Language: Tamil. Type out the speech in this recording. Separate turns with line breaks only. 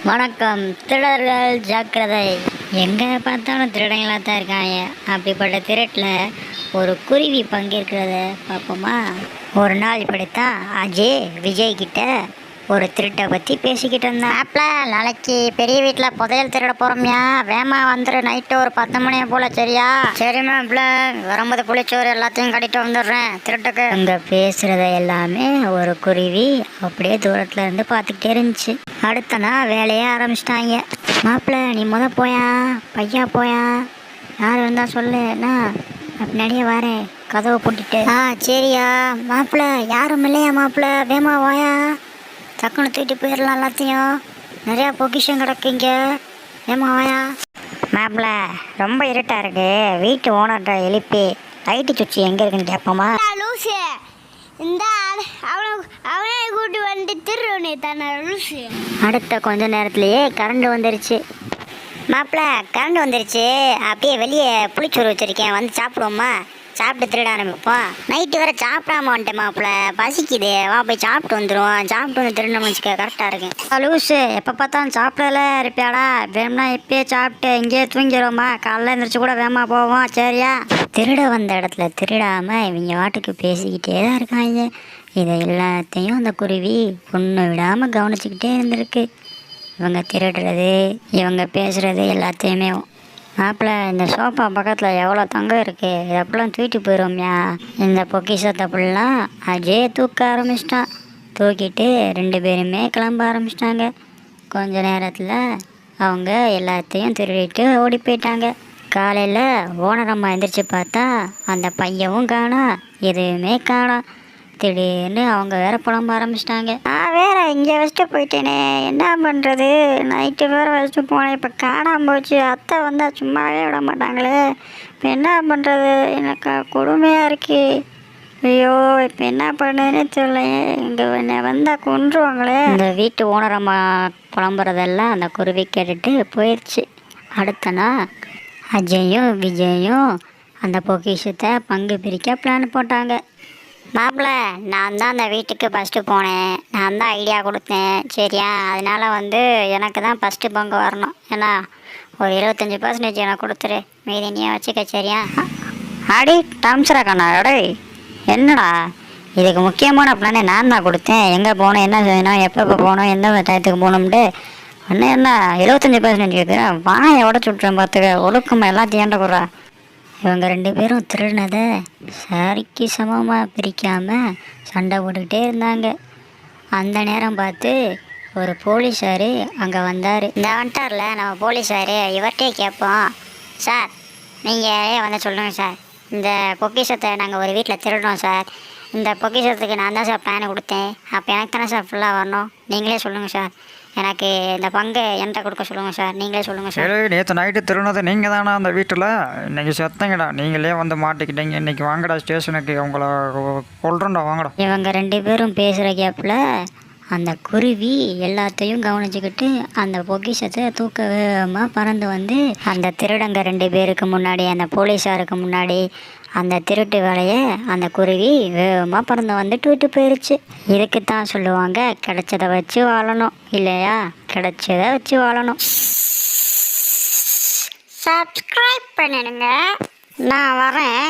வணக்கம். திருடர்கள் ஜாக்கிரதை. எங்கே பார்த்தாலும் திருடங்களாக தான் இருக்காங்க. அப்படிப்பட்ட திருட்டில் ஒரு குருவி பங்கேற்கிறத பார்ப்போமா. ஒரு நாள் இப்படித்தான் அஜய் விஜய் கிட்ட ஒரு திருட்டை பற்றி பேசிக்கிட்டு இருந்தான். ஆப்பில் நாளைக்கு பெரிய வீட்டில் புதையல் திருட போகிறோம்யா, வேமா வந்துடு நைட்டு ஒரு 10 மணி போல், சரியா? சரிம்மா ஆப்பில், வரும்போது புளிச்சோறு எல்லாத்தையும் கட்டிட்டு வந்துடுறேன் திருட்டுக்கு. அங்கே பேசுகிறத எல்லாமே ஒரு குருவி அப்படியே தூரத்தில் இருந்து பார்த்துக்கிட்டே இருந்துச்சு. அடுத்த நாள் வேலையே ஆரம்பிச்சிட்டாங்க. மாப்பிள்ள நீ போயா, பையா போயா, யார் இருந்தால் சொல்லு, என்ன பின்னாடியே வரேன், கதவை போட்டுட்டு. சரியா மாப்பிள்ள, யாரும் இல்லையா மாப்பிள்ள, வேமா வாயா, டக்குன்னு தூக்கிட்டு போயிடலாம், எல்லாத்தையும் நிறையா பொக்கிஷம் கிடக்குங்க, ஏமா வாயா. மாப்பிள்ள ரொம்ப இருட்டாக இருக்கு, வீட்டு ஓனர்கிட்ட எழுப்பி லைட்டு சுவிட்ச் எங்கே இருக்குன்னு கேட்போமா.
லூசு, இந்த அவனே கூட்டி வந்து திருவனே தானே லூசு.
அடுத்த கொஞ்ச நேரத்துலையே கரண்ட் வந்துருச்சு. மாப்பிள்ள கரண்ட் வந்துருச்சு, அப்படியே வெளியே புளிச்சோறு வச்சுருக்கேன், வந்து சாப்பிடுவோமா, சாப்பிட்டு திருட ஆரம்பிப்போம். நைட்டு வேறு சாப்பிடாம வந்துட்டேன் மாப்பிள்ள, பசிக்குது, வா போய் சாப்பிட்டு வந்துடுவோம், சாப்பிட்டு வந்து திருடணும்னு வச்சுக்க கரெக்டாக இருக்கேன். லூஸு, எப்போ பார்த்தாலும் சாப்பிடல இருப்பியாடா, வேணும்னா இப்பயே சாப்பிட்டு இங்கேயே தூங்கிடுவோமா, காலைல எழுந்திரிச்சு கூட வேகமா போவோம், சரியா? திருட வந்த இடத்துல திருடாமல் இவங்க வாட்டுக்கு பேசிக்கிட்டே தான் இருக்காங்க. இதை எல்லாத்தையும் அந்த குருவி ஒன்று விடாமல் கவனிச்சுக்கிட்டே இருந்திருக்கு. இவங்க திருடுறது, இவங்க பேசுகிறது எல்லாத்தையுமே. மாப்பிள்ள இந்த சோஃபா பக்கத்தில் எவ்வளோ தங்கம் இருக்குது, இது அப்படிலாம் தூக்கிட்டு போயிடுவோம்யா. இந்த பொக்கிஷத்தை ஃபுல்லாக அஜய் தூக்க ஆரம்பிச்சிட்டான். தூக்கிட்டு 2 பேருமே கிளம்ப ஆரம்பிச்சிட்டாங்க. கொஞ்ச நேரத்தில் அவங்க எல்லாத்தையும் திருடிட்டு ஓடி போயிட்டாங்க. காலையில் ஓனரம்மா எந்திரிச்சு பார்த்தா அந்த பையவும் காணோம், எதுவுமே காணோம். திடீர்னு அவங்க வேற புலம்ப ஆரம்பிச்சிட்டாங்க. வேற இங்கே வச்சுட்டு போயிட்டேனே, என்ன பண்ணுறது, நைட்டு வேற வச்சுட்டு போனேன், இப்போ காணாமல் போச்சு, அத்தை வந்தால் சும்மாவே விட மாட்டாங்களே, இப்போ என்ன பண்ணுறது, எனக்கு கொடுமையாக இருக்கு, ஐயோ இப்போ என்ன பண்ணுறதுனே தெரியல, இங்கே என்னை வந்தால் கொன்றுவாங்களே. இந்த வீட்டு ஓனரம்மா புலம்புறதெல்லாம் அந்த குருவி கேட்டுட்டு போயிடுச்சு. அடுத்த நாள் அஜயும் விஜயும் அந்த பொக்கிஷத்தை பங்கு பிரிக்க பிளான் போட்டாங்க. மாப்பிள்ள நான் தான் அந்த வீட்டுக்கு ஃபஸ்ட்டு போனேன், நான் தான் ஐடியா கொடுத்தேன், சரியா? அதனால் எனக்கு தான் ஃபஸ்ட்டு பங்கு வரணும், ஏன்னா ஒரு 25% எனக்கு கொடுத்துரு, மீதி நீ வச்சுக்க, சரியா? அடி டாம்சராக்கண்ணா, அடே என்னடா இதுக்கு முக்கியமான பிளானே நான் தான் கொடுத்தேன், எங்கே போகணும், என்ன செய்யணும், எப்போ போகணும், எந்த டயத்துக்கு போகணும்ட்டு என்ன 75% கேட்குறேன், வாயை உடச்சு விட்றேன் பார்த்துக்க, ஒழுக்கமாக எல்லாத்தையும் ஏண்ட கொடுறா. இவங்க 2 பேரும் திருடினதை சரிக்கு சமமாக பிரிக்காமல் சண்டை போட்டுக்கிட்டே இருந்தாங்க. அந்த நேரம் பார்த்து ஒரு போலீஸார் அங்கே வந்தார். இந்த வந்துட்டார்ல நம்ம போலீஸார், இவர்கிட்டே கேட்போம், சார் நீங்கள் வந்து சொல்லுங்கள் சார், இந்த பொக்கிஷத்தை நாங்கள் ஒரு வீட்டில் திருடுறோம் சார், இந்த பொக்கிஷத்துக்கு நான் தான் சார் பிளான் கொடுத்தேன், அப்போ எனக்கு தானே சார் ஃபுல்லாக வரணும், நீங்களே சொல்லுங்கள் சார், எனக்கு இந்த பங்கு என்கிட்ட கொடுக்க சொல்லுங்கள் சார், நீங்களே சொல்லுங்கள் சார்.
சரி, நேற்று நைட்டு திருநது நீங்கள் தானே அந்த வீட்டில், இன்றைக்கி செத்தங்கடா, நீங்களே வந்து மாட்டிக்கிட்டீங்க, இன்றைக்கி வாங்கடா ஸ்டேஷனுக்கு, உங்களை கொள்றோண்டா, வாங்கடா.
இவங்க 2 பேரும் பேசுகிற கேப்பில் அந்த குருவி எல்லாத்தையும் கவனிச்சுக்கிட்டு அந்த பொக்கிஷத்தை தூக்க வேகமாக பறந்து வந்து அந்த திருடங்க 2 பேருக்கு முன்னாடி, அந்த போலீஸாருக்கு முன்னாடி அந்த திருட்டு வேலையை அந்த குருவி வேகமாக பறந்து வந்து தூக்கிட்டு போயிடுச்சு. இதுக்கு தான் சொல்லுவாங்க, கிடைச்சதை வச்சு வாழணும், இல்லையா? கிடைச்சதை வச்சு வாழணும்.
சப்ஸ்கிரைப் பண்ணிடுங்க,
நான் வரேன்.